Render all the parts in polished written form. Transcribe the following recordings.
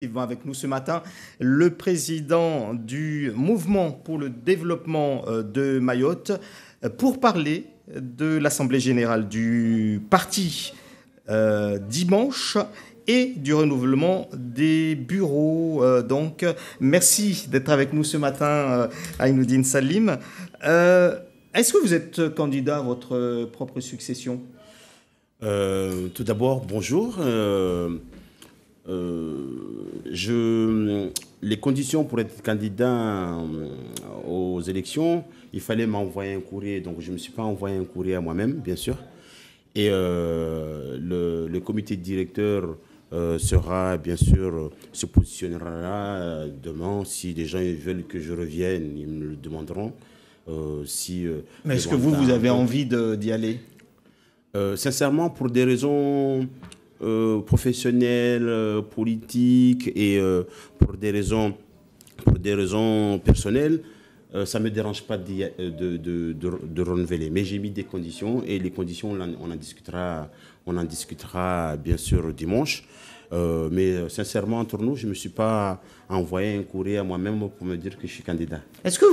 Avec nous ce matin, le président du Mouvement pour le développement de Mayotte pour parler de l'Assemblée générale du parti dimanche et du renouvellement des bureaux. Donc, merci d'être avec nous ce matin, Aïnoudine Salim. Est-ce que vous êtes candidat à votre propre succession? Tout d'abord, bonjour. Les conditions pour être candidat aux élections, il fallait m'envoyer un courrier. Donc, je ne me suis pas envoyé un courrier à moi-même, bien sûr. Et le comité directeur sera, bien sûr, se positionnera demain. Si les gens veulent que je revienne, ils me le demanderont. Mais est-ce que vous avez envie d'y aller? Sincèrement, pour des raisons professionnelles, politiques et pour des raisons personnelles, ça ne me dérange pas de renouveler. Mais j'ai mis des conditions et les conditions, on en discutera bien sûr dimanche. Mais sincèrement, entre nous, je ne me suis pas envoyé un courrier à moi-même pour me dire que je suis candidat. Est-ce que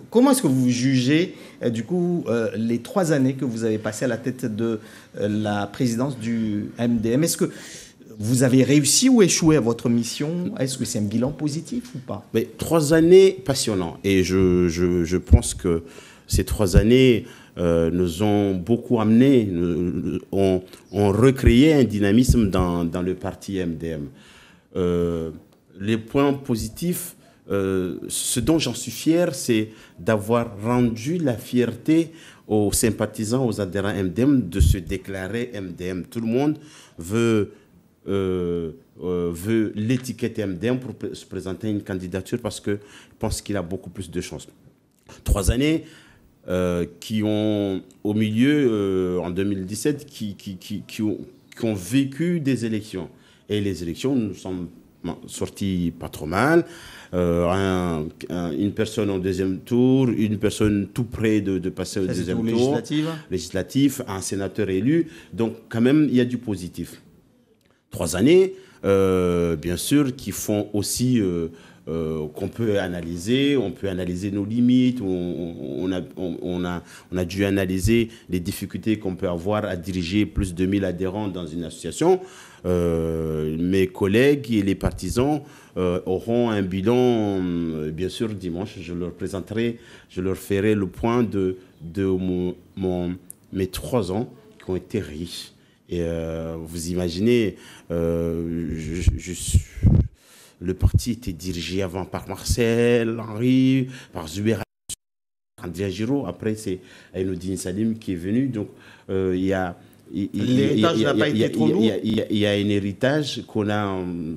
comment est-ce que vous jugez du coup les 3 années que vous avez passées à la tête de la présidence du MDM? Est-ce que vous avez réussi ou échoué à votre mission? Est-ce que c'est un bilan positif ou pas? Mais 3 années passionnantes. Et je pense que ces 3 années nous ont beaucoup amené, ont recréé un dynamisme dans le parti MDM. Les points positifs, ce dont j'en suis fier, c'est d'avoir rendu la fierté aux sympathisants, aux adhérents MDM de se déclarer MDM. Tout le monde veut l'étiquette MDM pour se présenter une candidature parce que je pense qu'il a beaucoup plus de chances. 3 années qui ont, au milieu, en 2017, qui ont vécu des élections. Et les élections, nous sommes sortis pas trop mal. Une personne au deuxième tour, une personne tout près de passer au deuxième tour. Législatif, un sénateur élu. Donc, quand même, il y a du positif. 3 années, bien sûr, qui font aussi qu'on peut analyser. On peut analyser nos limites. On a dû analyser les difficultés qu'on peut avoir à diriger plus de 1000 adhérents dans une association. Mes collègues et les partisans auront un bilan, bien sûr, dimanche. Je leur présenterai, je leur ferai le point de mes 3 ans qui ont été riches. Et vous imaginez, le parti était dirigé avant par Marcel Henry, par Zuber Andrea Giraud. Après, c'est Aïnoudine Salim qui est venu. Donc, l'héritage n'a pas été trop lourd. Il y a un héritage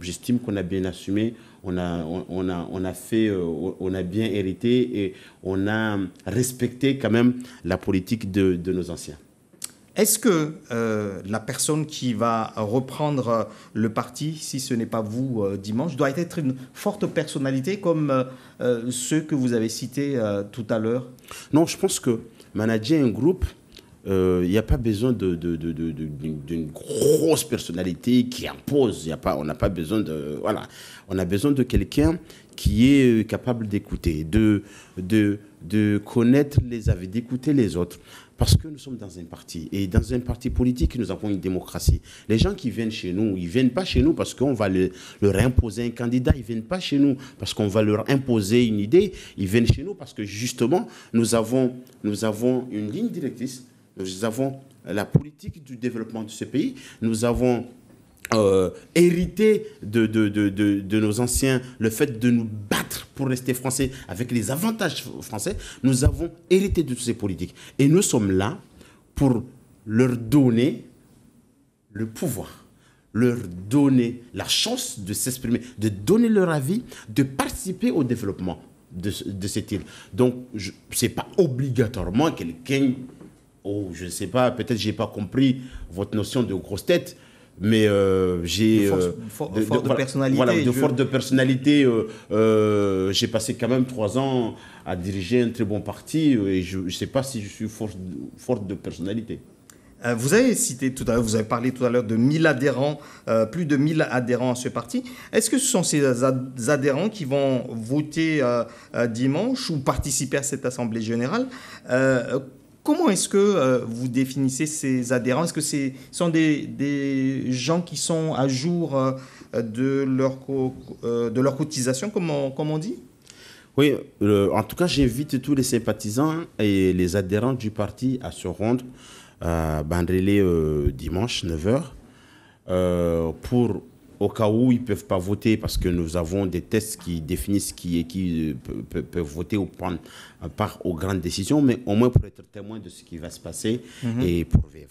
j'estime qu'on a bien assumé. On a bien hérité et on a respecté quand même la politique de nos anciens. Est-ce que la personne qui va reprendre le parti, si ce n'est pas vous dimanche, doit être une forte personnalité comme ceux que vous avez cités tout à l'heure? Non, je pense que manager un groupe, il n'y a pas besoin d'une grosse personnalité qui impose. On n'a pas besoin de... Voilà. On a besoin de quelqu'un qui est capable d'écouter, de connaître les avis, d'écouter les autres. Parce que nous sommes dans un parti. Et dans un parti politique, nous avons une démocratie. Les gens qui viennent chez nous, ils ne viennent pas chez nous parce qu'on va leur imposer un candidat. Ils ne viennent pas chez nous parce qu'on va leur imposer une idée. Ils viennent chez nous parce que justement, nous avons une ligne directrice. Nous avons la politique du développement de ce pays. Nous avons hérité de nos anciens le fait de nous battre pour rester français avec les avantages français. Nous avons hérité de toutes ces politiques. Et nous sommes là pour leur donner le pouvoir, leur donner la chance de s'exprimer, de donner leur avis, de participer au développement de cette île. Donc, ce n'est pas obligatoirement quelqu'un... Oh, je ne sais pas, peut-être je n'ai pas compris votre notion de grosse tête, mais j'ai... de personnalité. Voilà, de force de personnalité. J'ai passé quand même 3 ans à diriger un très bon parti et je ne sais pas si je suis forte de personnalité. Vous avez cité tout à l'heure, vous avez parlé tout à l'heure de 1000 adhérents, plus de 1000 adhérents à ce parti. Est-ce que ce sont ces adhérents qui vont voter dimanche ou participer à cette assemblée générale? Comment est-ce que vous définissez ces adhérents? Est-ce que ce sont des gens qui sont à jour de leur cotisation, comme on dit? Oui, en tout cas, j'invite tous les sympathisants et les adhérents du parti à se rendre à Bandrélé dimanche 9h pour, au cas où ils ne peuvent pas voter, parce que nous avons des tests qui définissent qui peuvent voter ou prendre part aux grandes décisions, mais au moins pour être témoin de ce qui va se passer et pour vivre.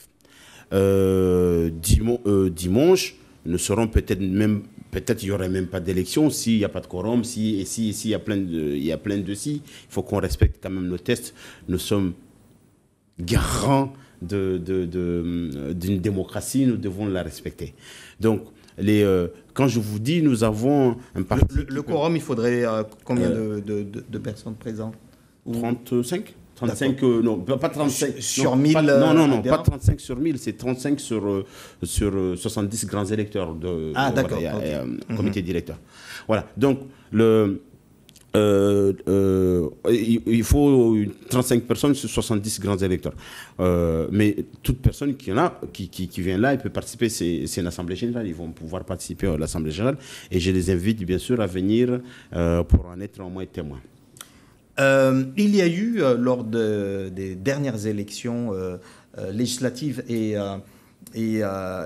Dimanche, nous serons peut-être il n'y aurait même pas d'élection s'il n'y a pas de quorum, s'il y a plein de si. Il faut qu'on respecte quand même nos tests. Nous sommes garants d'une démocratie, nous devons la respecter. Donc, quand je vous dis, nous avons un parti... Le quorum, il faudrait combien de personnes présentes? 35 35, non, pas 35. Sur 1000 non, pas 35 sur 1000, c'est 35 sur 70 grands électeurs. D'accord. Voilà, comité directeur. Voilà, donc il faut 35 personnes sur 70 grands électeurs. Mais toute personne qui vient là, il peut participer. C'est une assemblée générale. Ils vont pouvoir participer à l'assemblée générale. Et je les invite bien sûr à venir pour en être au moins témoins. Il y a eu, lors des dernières élections législatives et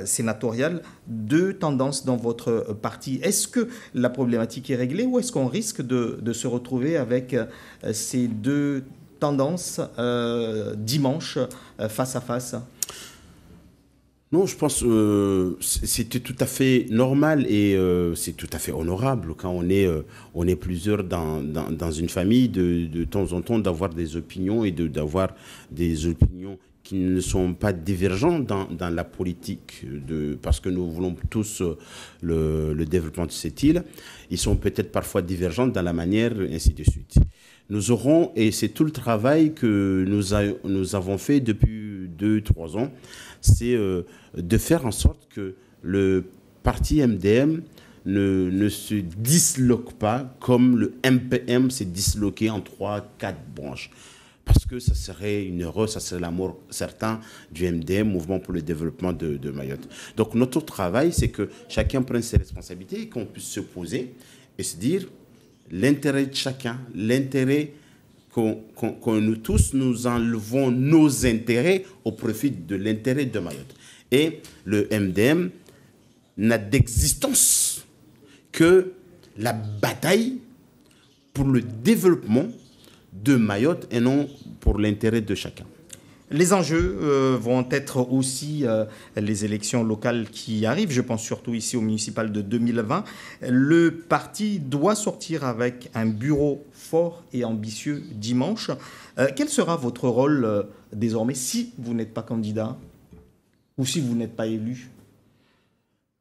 sénatoriales, deux tendances dans votre parti. Est-ce que la problématique est réglée ou est-ce qu'on risque de se retrouver avec ces deux tendances dimanche face à face? Non, je pense que c'était tout à fait normal et c'est tout à fait honorable quand on est plusieurs dans une famille de temps en temps d'avoir des opinions et d'avoir des opinions qui ne sont pas divergentes dans la politique parce que nous voulons tous le développement de cette île. Ils sont peut-être parfois divergentes dans la manière, ainsi de suite. Nous aurons, et c'est tout le travail que nous avons fait depuis 2-3 ans, c'est de faire en sorte que le parti MDM ne se disloque pas comme le MPM s'est disloqué en 3-4 branches. Parce que ça serait une erreur, ça serait la mort certain du MDM, Mouvement pour le développement de Mayotte. Donc notre travail, c'est que chacun prenne ses responsabilités et qu'on puisse se poser et se dire l'intérêt de chacun, l'intérêt que nous tous, nous enlevons nos intérêts au profit de l'intérêt de Mayotte. Et le MDM n'a d'existence que la bataille pour le développement de Mayotte et non pour l'intérêt de chacun. Les enjeux vont être aussi les élections locales qui arrivent. Je pense surtout ici au municipal de 2020. Le parti doit sortir avec un bureau fort et ambitieux dimanche. Quel sera votre rôle désormais si vous n'êtes pas candidat ou si vous n'êtes pas élu?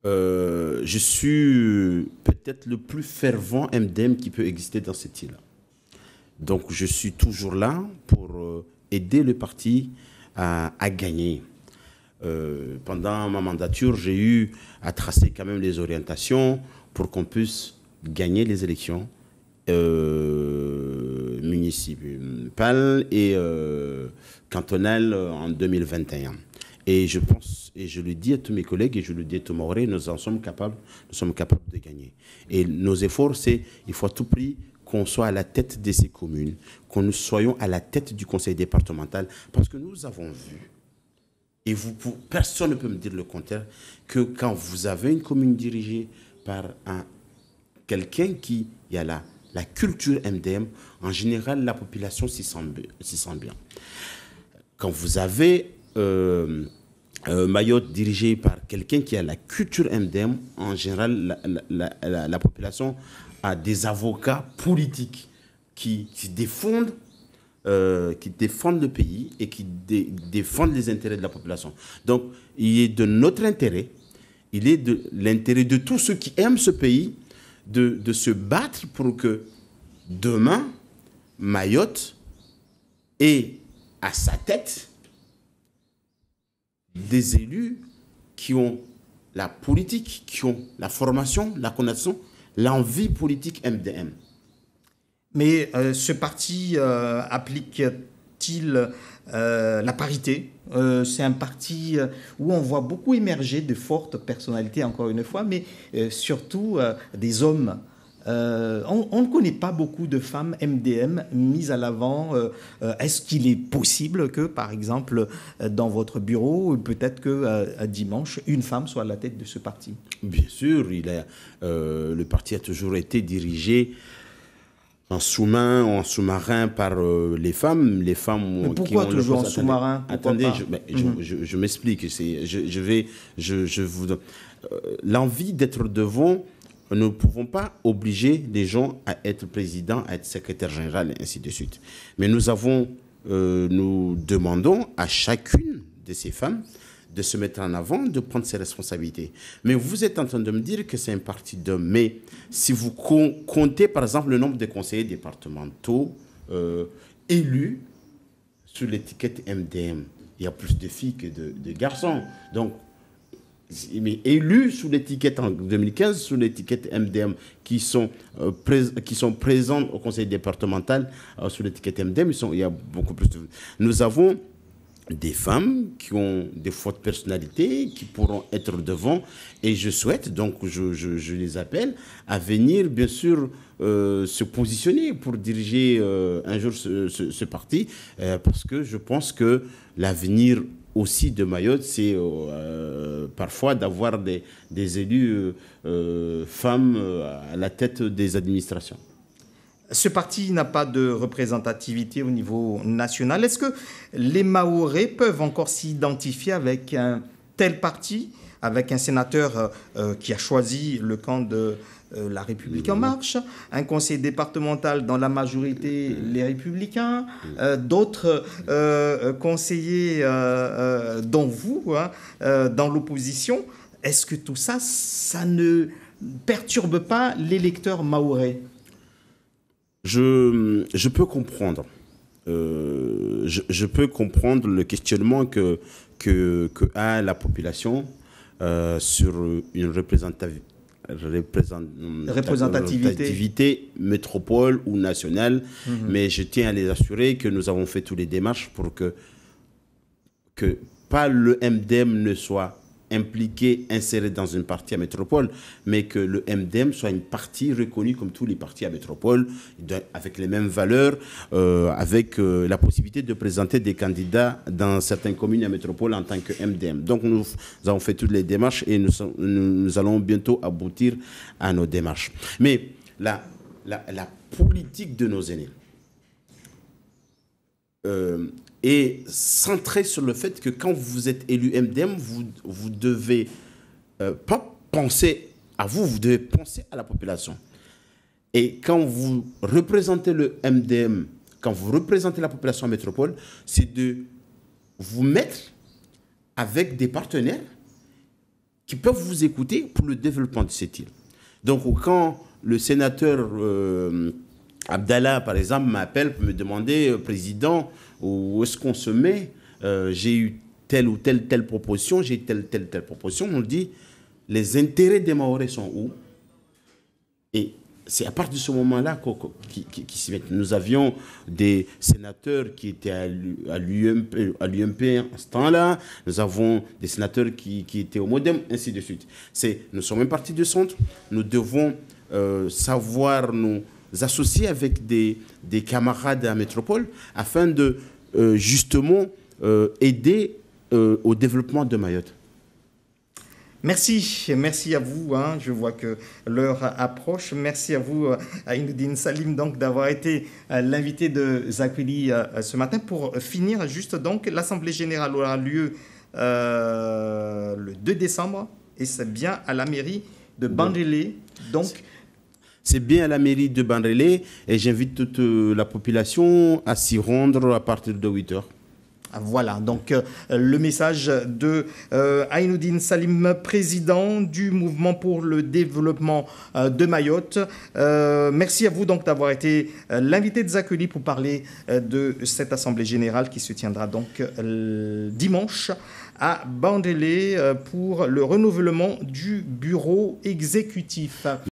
Je suis peut-être le plus fervent MDM qui peut exister dans cette île. Donc je suis toujours là pour aider le parti à gagner. Pendant ma mandature, j'ai eu à tracer quand même les orientations pour qu'on puisse gagner les élections municipales et cantonales en 2021. Et je pense, et je le dis à tous mes collègues, et je le dis à tous Maoré, nous sommes capables de gagner. Et nos efforts, c'est, il faut à tout prix qu'on soit à la tête de ces communes, que nous soyons à la tête du conseil départemental, parce que nous avons vu, et personne ne peut me dire le contraire, que quand vous avez une commune dirigée par quelqu'un qui a la culture MDM, en général, la population s'y sent bien. Quand vous avez Mayotte dirigée par quelqu'un qui a la culture MDM, en général, la population a des avocats politiques qui défendent le pays et qui défendent les intérêts de la population. Donc, il est de notre intérêt, il est de l'intérêt de tous ceux qui aiment ce pays de se battre pour que demain, Mayotte ait à sa tête des élus qui ont la politique, qui ont la formation, la connaissance, l'envie politique MDM. Mais ce parti applique-t-il la parité? C'est un parti où on voit beaucoup émerger de fortes personnalités, encore une fois, mais surtout des hommes. On ne connaît pas beaucoup de femmes MDM mises à l'avant. Est-ce qu'il est possible que, par exemple, dans votre bureau, peut-être que dimanche, une femme soit à la tête de ce parti? Bien sûr, le parti a toujours été dirigé en sous-main, en sous-marin par les femmes. Les femmes. Mais pourquoi qui ont toujours en sous-marin? Attendez, je m'explique. L'envie d'être devant. Nous ne pouvons pas obliger les gens à être président, à être secrétaire général, et ainsi de suite. Mais nous demandons à chacune de ces femmes de se mettre en avant, de prendre ses responsabilités. Mais vous êtes en train de me dire que c'est un parti d'hommes. Mais si vous comptez, par exemple, le nombre de conseillers départementaux élus sur l'étiquette MDM, il y a plus de filles que de garçons. Donc, mais élus sous l'étiquette en 2015, sous l'étiquette MDM, qui sont présents au conseil départemental sous l'étiquette MDM, il y a beaucoup plus de... Nous avons des femmes qui ont des fortes personnalités, qui pourront être devant, et je souhaite, donc je les appelle, à venir, bien sûr, se positionner pour diriger un jour ce parti, parce que je pense que l'avenir aussi de Mayotte, c'est parfois d'avoir des élus femmes à la tête des administrations. Ce parti n'a pas de représentativité au niveau national. Est-ce que les Mahorais peuvent encore s'identifier avec un tel parti, avec un sénateur qui a choisi le camp de La République En Marche, un conseil départemental dans la majorité les Républicains, d'autres conseillers dont vous, dans l'opposition? Est-ce que tout ça, ça ne perturbe pas l'électeur mahorais? Je peux comprendre. Je peux comprendre le questionnement que a la population sur une représentativité métropole ou nationale. Mais je tiens à les assurer que nous avons fait toutes les démarches pour que pas le MDM ne soit impliqué, inséré dans une partie à métropole, mais que le MDM soit une partie reconnue comme tous les partis à métropole, avec les mêmes valeurs, avec la possibilité de présenter des candidats dans certaines communes à métropole en tant que MDM. Donc nous avons fait toutes les démarches et nous allons bientôt aboutir à nos démarches. Mais la politique de nos aînés est centré sur le fait que quand vous êtes élu MDM, vous devez pas penser à vous, vous devez penser à la population. Et quand vous représentez le MDM, quand vous représentez la population en métropole, c'est de vous mettre avec des partenaires qui peuvent vous écouter pour le développement de cette île. Donc quand le sénateur Abdallah, par exemple, m'appelle pour me demander, président, où est-ce qu'on se met? J'ai eu telle ou telle proposition, j'ai telle proposition. On dit, les intérêts des Mahorais sont où? Et c'est à partir de ce moment-là qui s'y mettent. Nous avions des sénateurs qui étaient à l'UMP en ce temps-là. Nous avons des sénateurs qui étaient au MODEM, ainsi de suite. Nous sommes un parti de centre. Nous devons savoir nous associer avec des camarades à métropole afin de justement aider au développement de Mayotte. Merci à vous. Je vois que l'heure approche. Merci à vous, Aïnoudine Salim, donc d'avoir été l'invité de Zakweli ce matin. Pour finir, juste donc, l'Assemblée générale aura lieu le 2 décembre et c'est bien à la mairie de Bandrélé. Donc, c'est bien à la mairie de Bandrélé et j'invite toute la population à s'y rendre à partir de 8h. Voilà, donc le message de Aïnoudine Salim, président du mouvement pour le développement de Mayotte. Merci à vous donc d'avoir été l'invité de Zakweli pour parler de cette assemblée générale qui se tiendra donc dimanche à Bandélé pour le renouvellement du bureau exécutif.